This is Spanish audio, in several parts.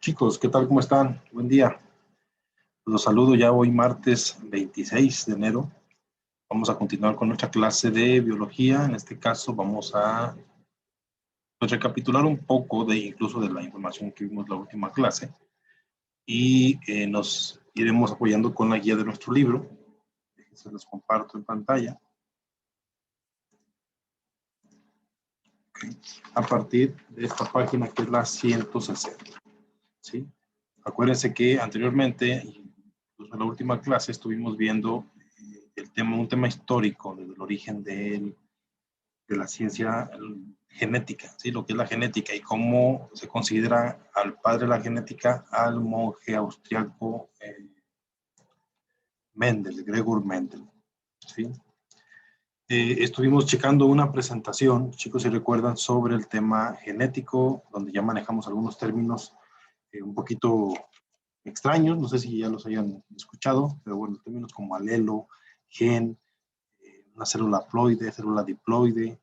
Chicos, ¿qué tal? ¿Cómo están? Buen día. Los saludo ya hoy martes 26 de enero. Vamos a continuar con nuestra clase de biología. En este caso vamos a recapitular un poco incluso de la información que vimos en la última clase y nos iremos apoyando con la guía de nuestro libro. Se los comparto en pantalla. Okay. A partir de esta página que es la 160. ¿Sí? Acuérdense que anteriormente, incluso en la última clase, estuvimos viendo un tema histórico desde el origen de la ciencia genética, ¿sí? Lo que es la genética y cómo se considera al padre de la genética al monje austriaco Mendel, Gregor Mendel. ¿Sí? Estuvimos checando una presentación, chicos, si recuerdan, sobre el tema genético, donde ya manejamos algunos términos un poquito extraños, no sé si ya los hayan escuchado, pero bueno, términos como alelo, gen, una célula ploide, célula diploide,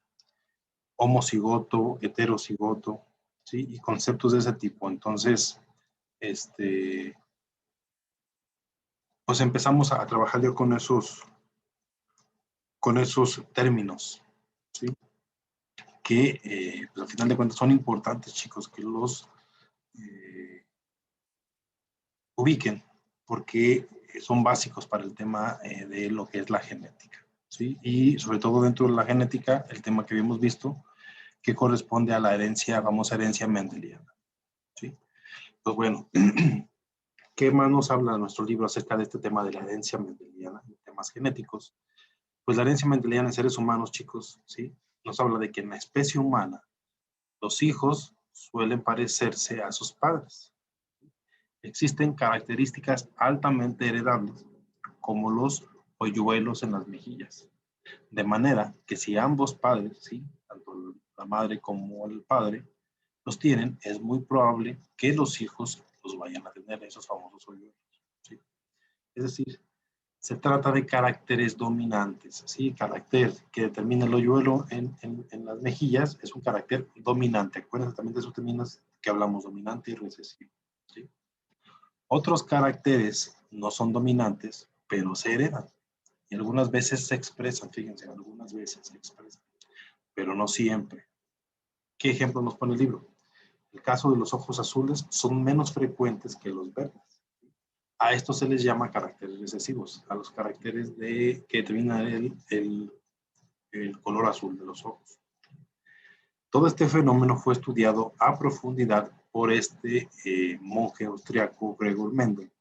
homocigoto, heterocigoto, ¿sí? Y conceptos de ese tipo. Entonces, pues empezamos a trabajar ya con esos términos, ¿sí? Que pues al final de cuentas son importantes, chicos, que los ubiquen, porque son básicos para el tema de lo que es la genética, ¿sí? Y sobre todo dentro de la genética, el tema que habíamos visto, que corresponde a la herencia, famosa herencia mendeliana, ¿sí? Pues bueno, ¿qué más nos habla nuestro libro acerca de este tema de la herencia mendeliana, de temas genéticos? Pues la herencia mendeliana en seres humanos, chicos, ¿sí? Nos habla de que en la especie humana, los hijos suelen parecerse a sus padres. Existen características altamente heredables, como los hoyuelos en las mejillas. De manera que si ambos padres, ¿sí? Tanto la madre como el padre, los tienen, es muy probable que los hijos los vayan a tener, esos famosos hoyuelos, ¿sí? Es decir, se trata de caracteres dominantes, ¿sí? Carácter que determina el hoyuelo en las mejillas es un carácter dominante. Acuérdense también de esos términos que hablamos, dominante y recesivo, ¿sí? Otros caracteres no son dominantes, pero se heredan. Y algunas veces se expresan, fíjense, algunas veces se expresan, pero no siempre. ¿Qué ejemplo nos pone el libro? El caso de los ojos azules son menos frecuentes que los verdes. A esto se les llama caracteres recesivos, a los caracteres que determinan el color azul de los ojos. Todo este fenómeno fue estudiado a profundidad por este monje austriaco Gregor Mendel,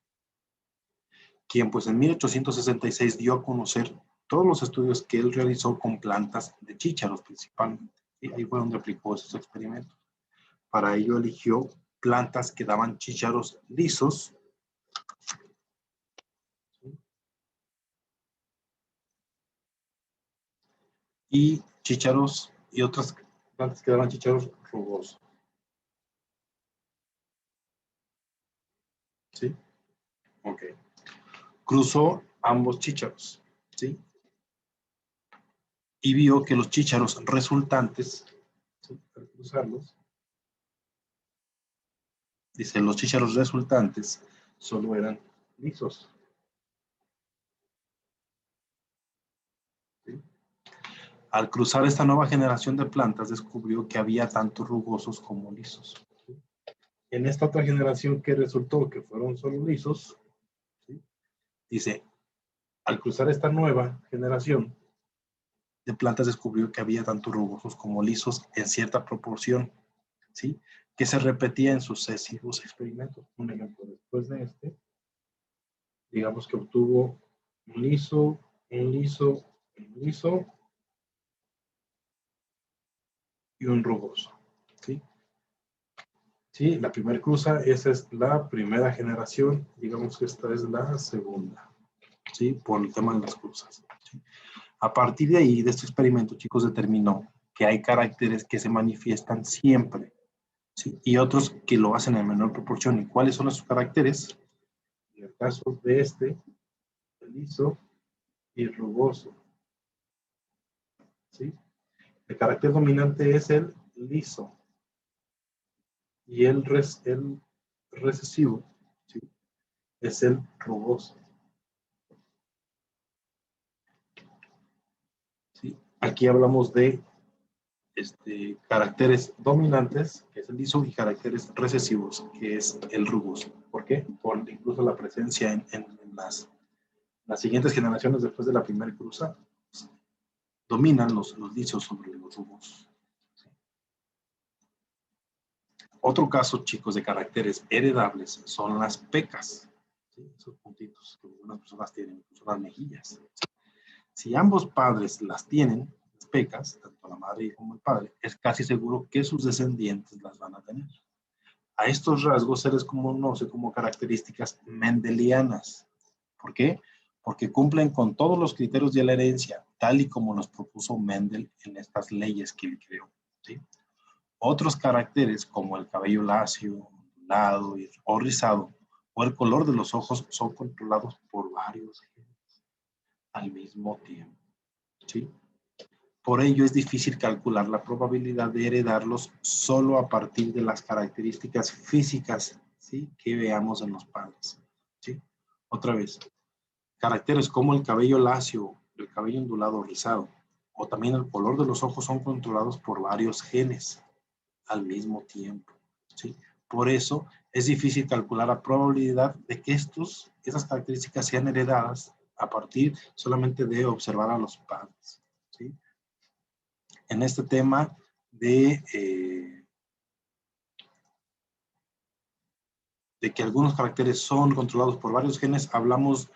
quien pues en 1866 dio a conocer todos los estudios que él realizó con plantas de chícharos principalmente. Y ahí fue donde aplicó esos experimentos. Para ello eligió plantas que daban chícharos lisos, ¿sí? Y chícharos y otras plantas que daban chícharos rugosos. ¿Sí? Ok. Cruzó ambos chícharos, ¿sí? Y vio que los chícharos resultantes, ¿sí? Al cruzarlos, dice, los chícharos resultantes solo eran lisos. ¿Sí? Al cruzar esta nueva generación de plantas, descubrió que había tanto rugosos como lisos. ¿Sí? En esta otra generación que resultó que fueron solo lisos, ¿sí? Dice, al cruzar esta nueva generación de plantas, descubrió que había tanto rugosos como lisos en cierta proporción, ¿sí? Que se repetía en sucesivos experimentos. Un ejemplo, después de este, digamos que obtuvo un liso, un liso, un liso y un rugoso, ¿sí? Sí, la primera cruza, esa es la primera generación, digamos que esta es la segunda, ¿sí? Por el tema de las cruzas, ¿sí? A partir de ahí, de este experimento, chicos, determinó que hay caracteres que se manifiestan siempre, ¿sí? Y otros que lo hacen en menor proporción. ¿Y cuáles son esos caracteres? En el caso de este, liso y rugoso, ¿sí? El carácter dominante es el liso y el recesivo, ¿sí? Es el rugoso. ¿Sí? Aquí hablamos de caracteres dominantes, que es el liso, y caracteres recesivos, que es el rugoso. ¿Por qué? Por incluso la presencia en las siguientes generaciones después de la primera cruzada. Dominan los lisos sobre los rugosos. Otro caso, chicos, de caracteres heredables son las pecas. ¿Sí? Esos puntitos que algunas personas tienen, son las mejillas. Si ambos padres las tienen, las pecas, tanto la madre como el padre, es casi seguro que sus descendientes las van a tener. A estos rasgos se les conoce como características mendelianas. ¿Por qué? Porque cumplen con todos los criterios de la herencia, tal y como los propuso Mendel en estas leyes que él creó. ¿Sí? Otros caracteres, como el cabello lacio, ondulado o rizado, o el color de los ojos, son controlados por varios genes al mismo tiempo. ¿Sí? Por ello es difícil calcular la probabilidad de heredarlos solo a partir de las características físicas, ¿sí?, que veamos en los padres. ¿Sí? Otra vez, caracteres como el cabello lacio, el cabello ondulado o rizado, o también el color de los ojos son controlados por varios genes al mismo tiempo. ¿Sí? Por eso es difícil calcular la probabilidad de que esas características sean heredadas a partir solamente de observar a los padres. ¿Sí? En este tema de que algunos caracteres son controlados por varios genes, hablamos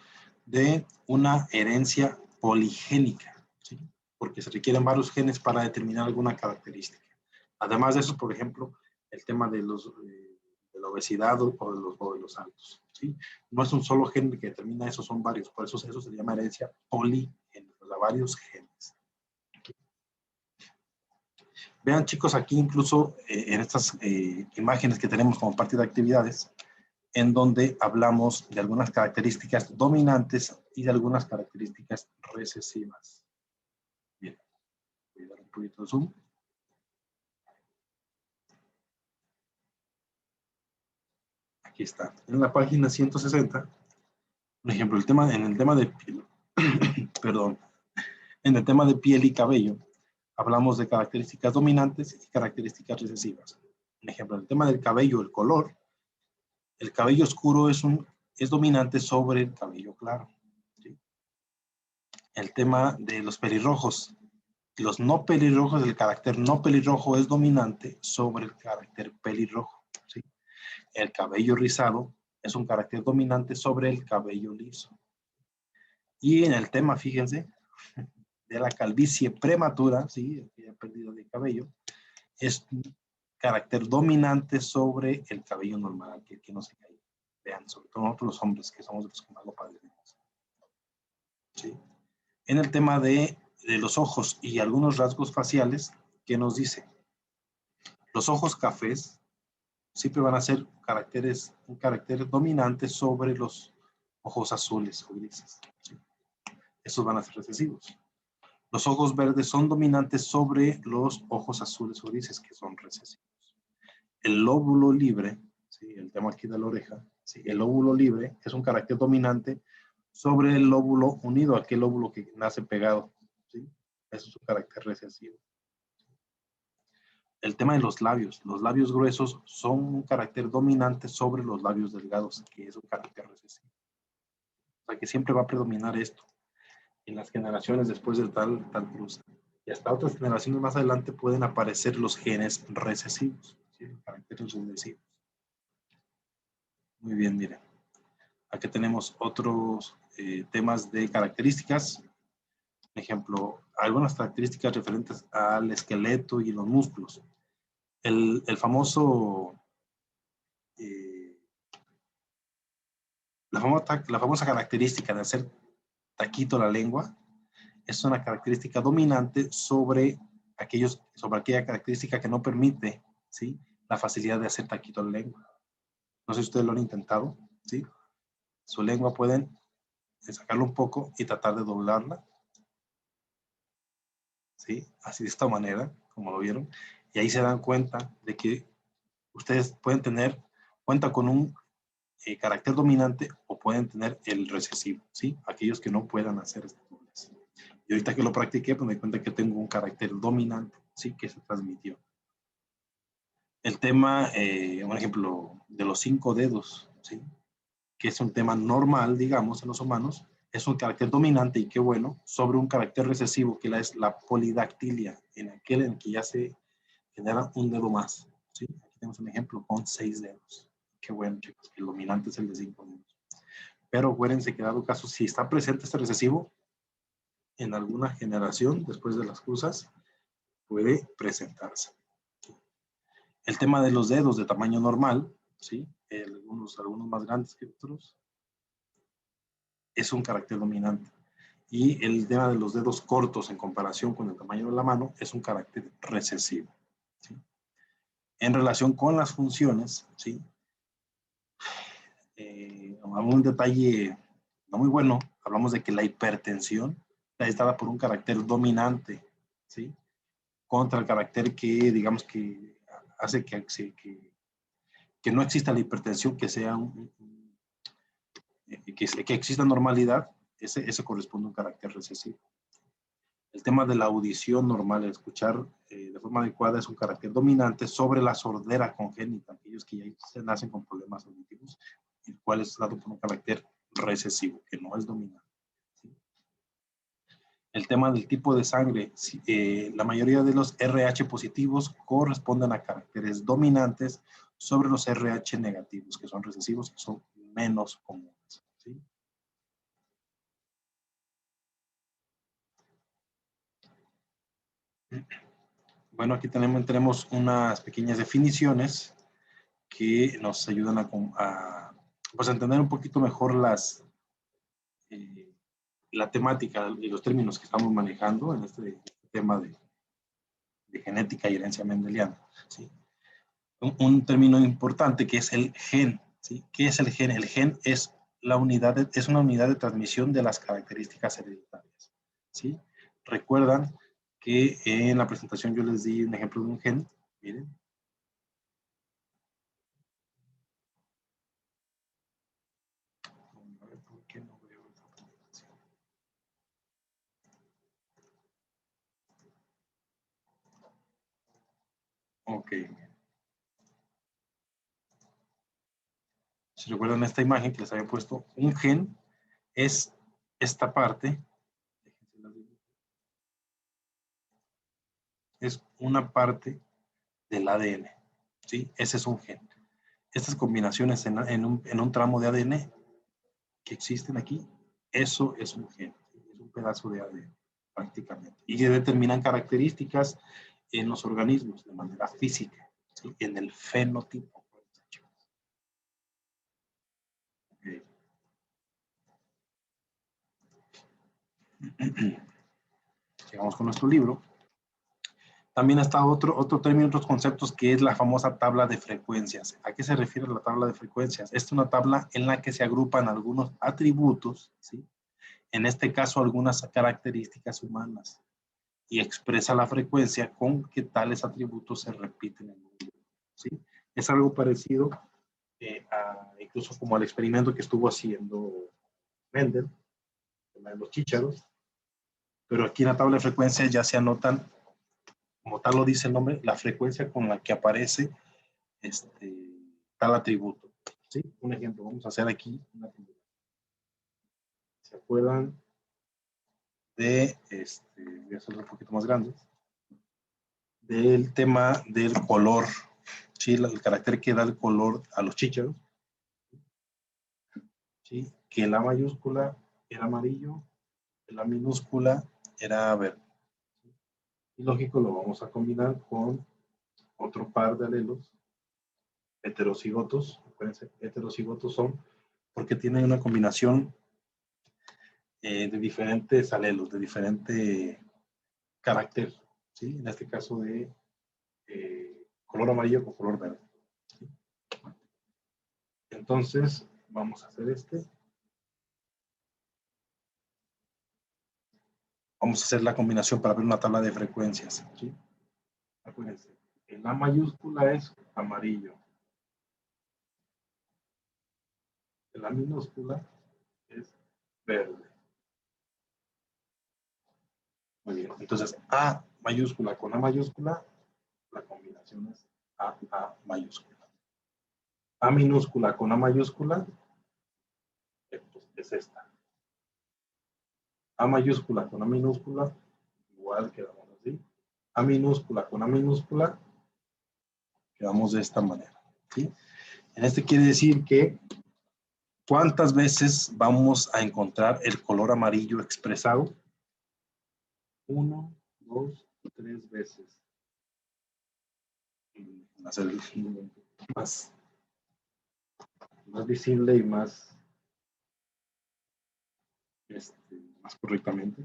de una herencia poligénica, ¿sí? Porque se requieren varios genes para determinar alguna característica. Además de eso, por ejemplo, el tema de la obesidad o de los altos, ¿sí? No es un solo gen que determina eso, son varios, por eso se llama herencia poligénica, o sea, varios genes. Vean, chicos, aquí incluso en estas imágenes que tenemos como parte de actividades, en donde hablamos de algunas características dominantes y de algunas características recesivas. Bien, voy a dar un poquito de zoom. Aquí está. En la página 160, por ejemplo, en el tema de piel, perdón, en el tema de piel y cabello, hablamos de características dominantes y características recesivas. Por ejemplo, en el tema del cabello, el cabello oscuro es dominante sobre el cabello claro. ¿Sí? El tema de los pelirrojos. Los no pelirrojos, el carácter no pelirrojo es dominante sobre el carácter pelirrojo. ¿Sí? El cabello rizado es un carácter dominante sobre el cabello liso. Y en el tema, fíjense, de la calvicie prematura, ¿sí?, la pérdida de cabello, es un carácter dominante sobre el cabello normal, que no se cae. Vean, sobre todo nosotros los hombres, que somos los que más lo padecemos. ¿Sí? En el tema de los ojos y algunos rasgos faciales, ¿qué nos dice? Los ojos cafés siempre van a ser un carácter dominante sobre los ojos azules o grises. ¿Sí? Esos van a ser recesivos. Los ojos verdes son dominantes sobre los ojos azules o grises, que son recesivos. El lóbulo libre, ¿sí?, el tema aquí de la oreja, ¿sí?, el lóbulo libre es un carácter dominante sobre el lóbulo unido, aquel lóbulo que nace pegado. ¿Sí? Eso es un carácter recesivo. El tema de los labios gruesos son un carácter dominante sobre los labios delgados, que es un carácter recesivo. O sea que siempre va a predominar esto en las generaciones después de tal cruce. Y hasta otras generaciones más adelante pueden aparecer los genes recesivos, ¿sí?, los caracteres recesivos. Muy bien, miren. Aquí tenemos otros temas de características. Por ejemplo, algunas características referentes al esqueleto y los músculos. La famosa característica de hacer taquito la lengua es una característica dominante sobre aquella característica que no permite, ¿sí?, la facilidad de hacer taquito la lengua. No sé si ustedes lo han intentado, ¿sí? Su lengua pueden sacarlo un poco y tratar de doblarla, ¿sí? Así de esta manera, como lo vieron. Y ahí se dan cuenta de que ustedes pueden tener cuenta con un carácter dominante o pueden tener el recesivo, ¿sí? Aquellos que no puedan hacer estas dobles. Y ahorita que lo practiqué, pues me di cuenta que tengo un carácter dominante, ¿sí? Que se transmitió. El tema, un ejemplo, de los 5 dedos, ¿sí? Que es un tema normal, digamos, en los humanos, es un carácter dominante y qué bueno, sobre un carácter recesivo que es la polidactilia, en aquel en que ya se genera un dedo más, ¿sí? Aquí tenemos un ejemplo con 6 dedos. Qué bueno, chicos, el dominante es el de 5 dedos. Pero acuérdense que dado caso, si está presente este recesivo, en alguna generación, después de las cruzas, puede presentarse. El tema de los dedos de tamaño normal, ¿sí? Algunos más grandes que otros, es un carácter dominante. Y el tema de los dedos cortos en comparación con el tamaño de la mano es un carácter recesivo, ¿sí? En relación con las funciones, ¿sí? Un detalle no muy bueno, hablamos de que la hipertensión está dada por un carácter dominante, ¿sí? Contra el carácter que, digamos, que hace que no exista la hipertensión, que sea que exista normalidad, ese corresponde a un carácter recesivo. El tema de la audición normal, el escuchar de forma adecuada, es un carácter dominante sobre la sordera congénita, aquellos que ya se nacen con problemas auditivos, el cual es dado por un carácter recesivo, que no es dominante, ¿sí? El tema del tipo de sangre, la mayoría de los RH positivos corresponden a caracteres dominantes sobre los RH negativos, que son recesivos y son menos comunes, ¿sí? Bueno, aquí tenemos unas pequeñas definiciones que nos ayudan pues, a entender un poquito mejor la temática y los términos que estamos manejando en este tema de genética y herencia mendeliana, ¿sí? Un término importante que es el gen, ¿sí? ¿Qué es el gen? El gen es es una unidad de transmisión de las características hereditarias, ¿sí? Recuerdan que en la presentación yo les di un ejemplo de un gen, miren. A ver, ¿por qué no veo esa presentación? Ok. Si recuerdan esta imagen que les había puesto, un gen es esta parte, es una parte del ADN, ¿sí? Ese es un gen. Estas combinaciones en un tramo de ADN que existen aquí, eso es un gen, ¿sí? Es un pedazo de ADN prácticamente. Y que determinan características en los organismos de manera física, ¿sí? En el fenotipo. Okay. Sigamos con nuestro libro. También está otro término, otros conceptos, que es la famosa tabla de frecuencias. ¿A qué se refiere la tabla de frecuencias? Esta es una tabla en la que se agrupan algunos atributos, ¿sí? En este caso, algunas características humanas, y expresa la frecuencia con que tales atributos se repiten en un grupo, ¿sí? Es algo parecido incluso como al experimento que estuvo haciendo Mendel, de los chícharos, pero aquí en la tabla de frecuencias ya se anotan, como tal lo dice el nombre, la frecuencia con la que aparece tal atributo, ¿sí? Un ejemplo, vamos a hacer aquí una figura. ¿Se acuerdan voy a hacerlo un poquito más grande, del tema del color, ¿sí? El carácter que da el color a los chícharos, ¿sí? Que la mayúscula era amarillo, la minúscula era verde. Y lógico, lo vamos a combinar con otro par de alelos heterocigotos. Acuérdense, heterocigotos son porque tienen una combinación de diferentes alelos, de diferente carácter, ¿sí? En este caso de color amarillo con color verde, ¿sí? Entonces, vamos a hacer Vamos a hacer la combinación para ver una tabla de frecuencias, ¿sí? Acuérdense, la mayúscula es amarillo, la minúscula es verde. Muy bien, entonces A mayúscula con A mayúscula, la combinación es A mayúscula. A minúscula con A mayúscula, pues, es esta. A mayúscula con A minúscula, igual quedamos así. A minúscula con A minúscula, quedamos de esta manera. ¿Sí? En este quiere decir que ¿cuántas veces vamos a encontrar el color amarillo expresado? 1, 2, 3 veces. Hacer el más visible y más correctamente.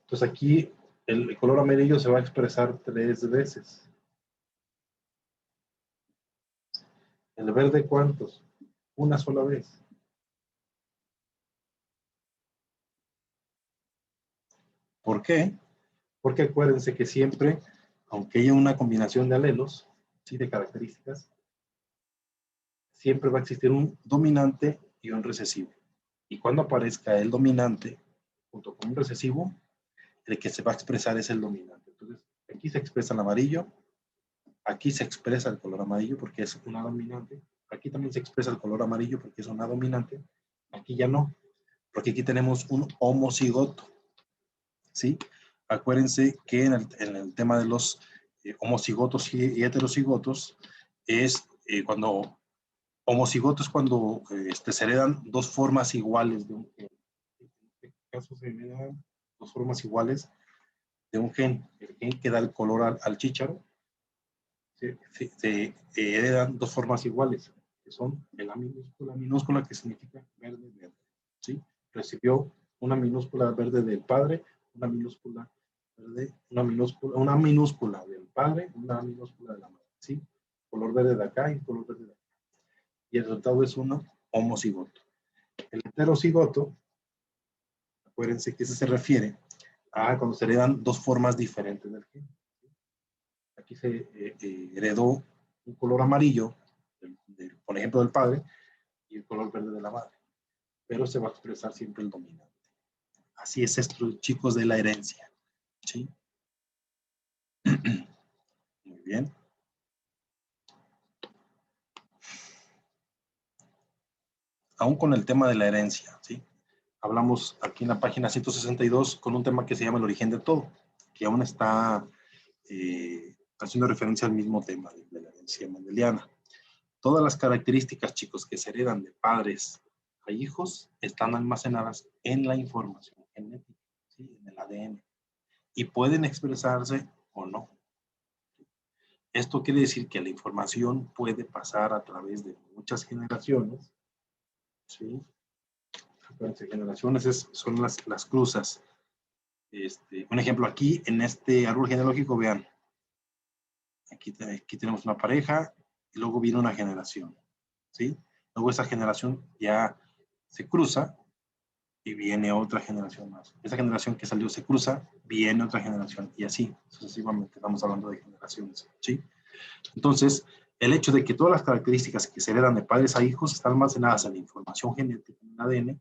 Entonces aquí el color amarillo se va a expresar 3 veces. ¿El verde cuántos? Una sola vez. ¿Por qué? Porque acuérdense que siempre, aunque haya una combinación de alelos, ¿sí? De características, siempre va a existir un dominante y un recesivo. Y cuando aparezca el dominante junto con un recesivo, el que se va a expresar es el dominante. Entonces, aquí se expresa el amarillo, aquí se expresa el color amarillo porque es una dominante, aquí también se expresa el color amarillo porque es una dominante, aquí ya no, porque aquí tenemos un homocigoto, ¿sí? Acuérdense que en el tema de los homocigotos y heterocigotos es cuando homocigoto es cuando se heredan dos formas iguales de un gen. En este caso se heredan dos formas iguales de un gen. El gen que da el color al chícharo se heredan dos formas iguales, que son la minúscula que significa verde, verde. ¿Sí? Recibió una minúscula verde del padre, una minúscula verde, una minúscula del padre, una minúscula de la madre. ¿Sí? Color verde de acá y color verde de acá. Y el resultado es un homocigoto. El heterocigoto, acuérdense que ese se refiere a cuando se heredan dos formas diferentes del gen. Aquí se heredó un color amarillo, por ejemplo, del padre, y el color verde de la madre. Pero se va a expresar siempre el dominante. Así es esto, chicos, de la herencia. ¿Sí? Muy bien. Aún con el tema de la herencia, ¿sí? Hablamos aquí en la página 162 con un tema que se llama el origen de todo, que aún está haciendo referencia al mismo tema de la herencia mendeliana. Todas las características, chicos, que se heredan de padres a hijos están almacenadas en la información genética, ¿sí? En el ADN, y pueden expresarse o no. Esto quiere decir que la información puede pasar a través de muchas generaciones, ¿sí? Generaciones son las cruzas. Un ejemplo aquí, en este árbol genealógico, vean, aquí tenemos una pareja y luego viene una generación, ¿sí? Luego esa generación ya se cruza y viene otra generación más. Esa generación que salió se cruza, viene otra generación y así sucesivamente. Estamos hablando de generaciones, ¿sí? Entonces, el hecho de que todas las características que se heredan de padres a hijos están almacenadas en la información genética, en el ADN,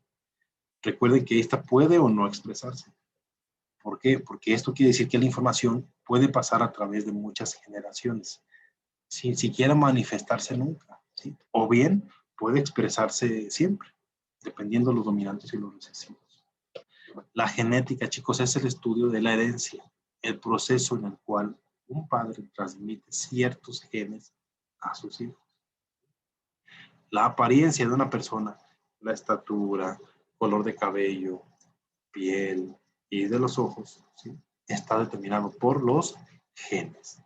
recuerden que esta puede o no expresarse. ¿Por qué? Porque esto quiere decir que la información puede pasar a través de muchas generaciones, sin siquiera manifestarse nunca, ¿sí? O bien puede expresarse siempre, dependiendo de los dominantes y los recesivos. La genética, chicos, es el estudio de la herencia, el proceso en el cual un padre transmite ciertos genes a sus hijos. La apariencia de una persona, la estatura, color de cabello, piel y de los ojos, ¿sí? Está determinado por los genes.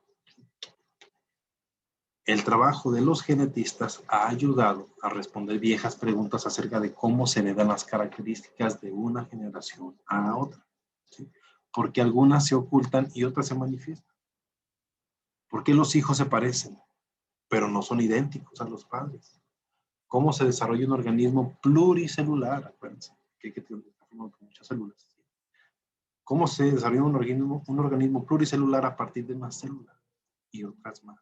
El trabajo de los genetistas ha ayudado a responder viejas preguntas acerca de cómo se heredan las características de una generación a otra, ¿sí? Porque algunas se ocultan y otras se manifiestan. ¿Por qué los hijos se parecen, pero no son idénticos a los padres? ¿Cómo se desarrolla un organismo pluricelular? Acuérdense que está formado por muchas células. ¿Sí? ¿Cómo se desarrolla un organismo pluricelular a partir de una célula y otras más?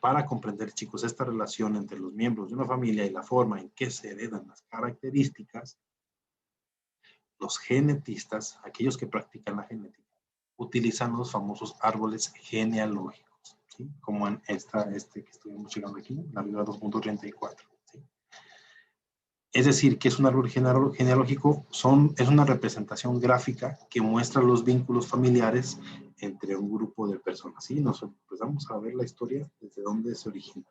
Para comprender, chicos, esta relación entre los miembros de una familia y la forma en que se heredan las características, los genetistas, aquellos que practican la genética, utilizan los famosos árboles genealógicos, ¿sí? Como en que estuvimos llegando aquí, la regla 2.34. ¿Sí? Es decir, que es un árbol genealógico, es una representación gráfica que muestra los vínculos familiares entre un grupo de personas. ¿Sí? Nos empezamos a ver la historia desde dónde se origina.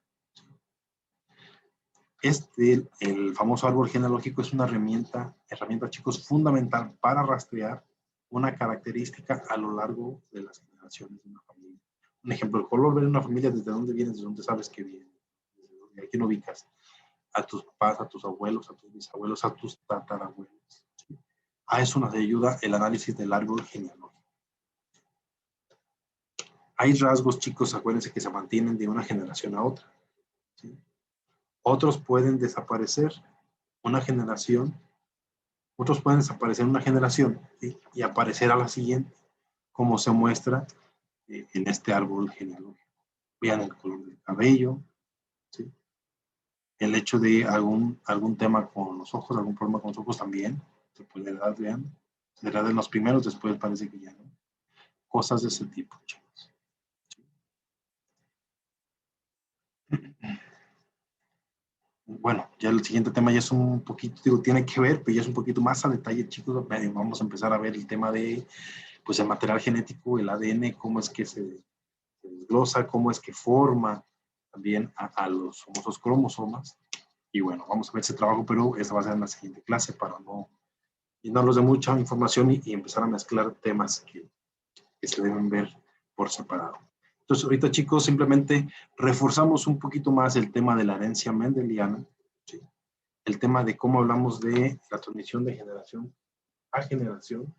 El famoso árbol genealógico es una herramienta, chicos, fundamental para rastrear una característica a lo largo de las generaciones de una familia. Un ejemplo, el color de una familia, desde dónde vienes, desde dónde sabes que viene, a quién ubicas, a tus papás, a tus abuelos, a tus bisabuelos, a tus tatarabuelos. ¿Sí? A eso nos ayuda el análisis del árbol genealógico. Hay rasgos, chicos, acuérdense, que se mantienen de una generación a otra. ¿Sí? Otros pueden desaparecer una generación. Otros pueden desaparecer una generación, ¿sí? Y aparecer a la siguiente, como se muestra en este árbol genealógico. Vean el color del cabello, ¿sí? El hecho de algún tema con los ojos, algún problema con los ojos también, después de la edad, vean, será de los primeros, después parece que ya no. Cosas de ese tipo, chicos. Bueno, ya el siguiente tema ya es un poquito, digo, tiene que ver, pero ya es un poquito más a detalle, chicos. Vamos a empezar a ver el tema de, pues, el material genético, el ADN, cómo es que se desglosa, cómo es que forma también a los famosos cromosomas. Y bueno, vamos a ver ese trabajo, pero esa va a ser en la siguiente clase para no llenarlos de mucha información y empezar a mezclar temas que se deben ver por separado. Entonces, ahorita, chicos, simplemente reforzamos un poquito más el tema de la herencia mendeliana, ¿sí? El tema de cómo hablamos de la transmisión de generación a generación.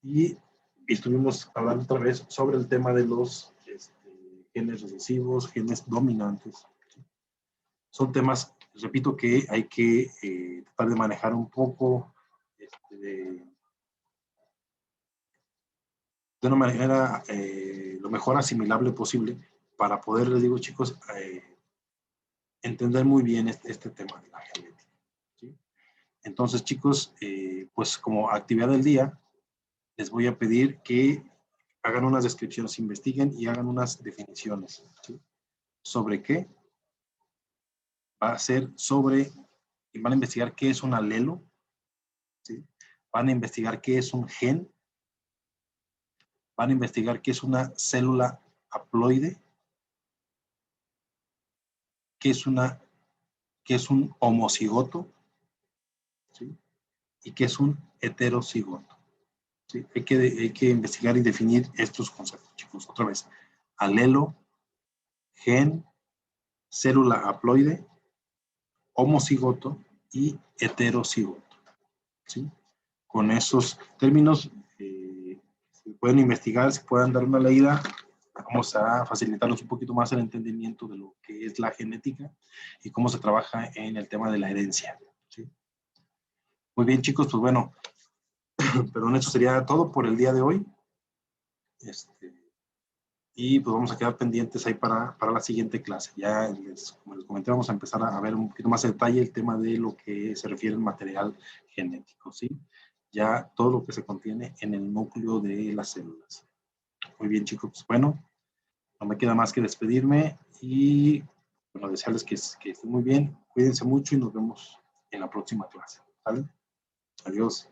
Y estuvimos hablando otra vez sobre el tema de los genes recesivos, genes dominantes. ¿Sí? Son temas, repito, que hay que tratar de manejar un poco de una manera lo mejor asimilable posible para poder, les digo, chicos, entender muy bien este tema de la genética. ¿Sí? Entonces, chicos, pues como actividad del día, les voy a pedir que hagan unas descripciones, investiguen y hagan unas definiciones. ¿Sí? ¿Sobre qué? Va a ser sobre, y van a investigar qué es un alelo, ¿sí? Van a investigar qué es un gen, van a investigar qué es una célula haploide, qué es un homocigoto, ¿sí? Y qué es un heterocigoto. ¿Sí? Hay que investigar y definir estos conceptos, chicos. Otra vez, alelo, gen, célula haploide, homocigoto y heterocigoto. ¿Sí? Con esos términos se pueden investigar, se pueden dar una leída. Vamos a facilitarnos un poquito más el entendimiento de lo que es la genética y cómo se trabaja en el tema de la herencia. ¿Sí? Muy bien, chicos, pues bueno, perdón, eso sería todo por el día de hoy. Y pues vamos a quedar pendientes ahí para la siguiente clase. Ya, como les comenté, vamos a empezar a ver un poquito más en detalle el tema de lo que se refiere al material genético, ¿sí? Ya todo lo que se contiene en el núcleo de las células. Muy bien, chicos. Pues bueno, no me queda más que despedirme y bueno, desearles que estén muy bien. Cuídense mucho y nos vemos en la próxima clase. ¿Vale? Adiós.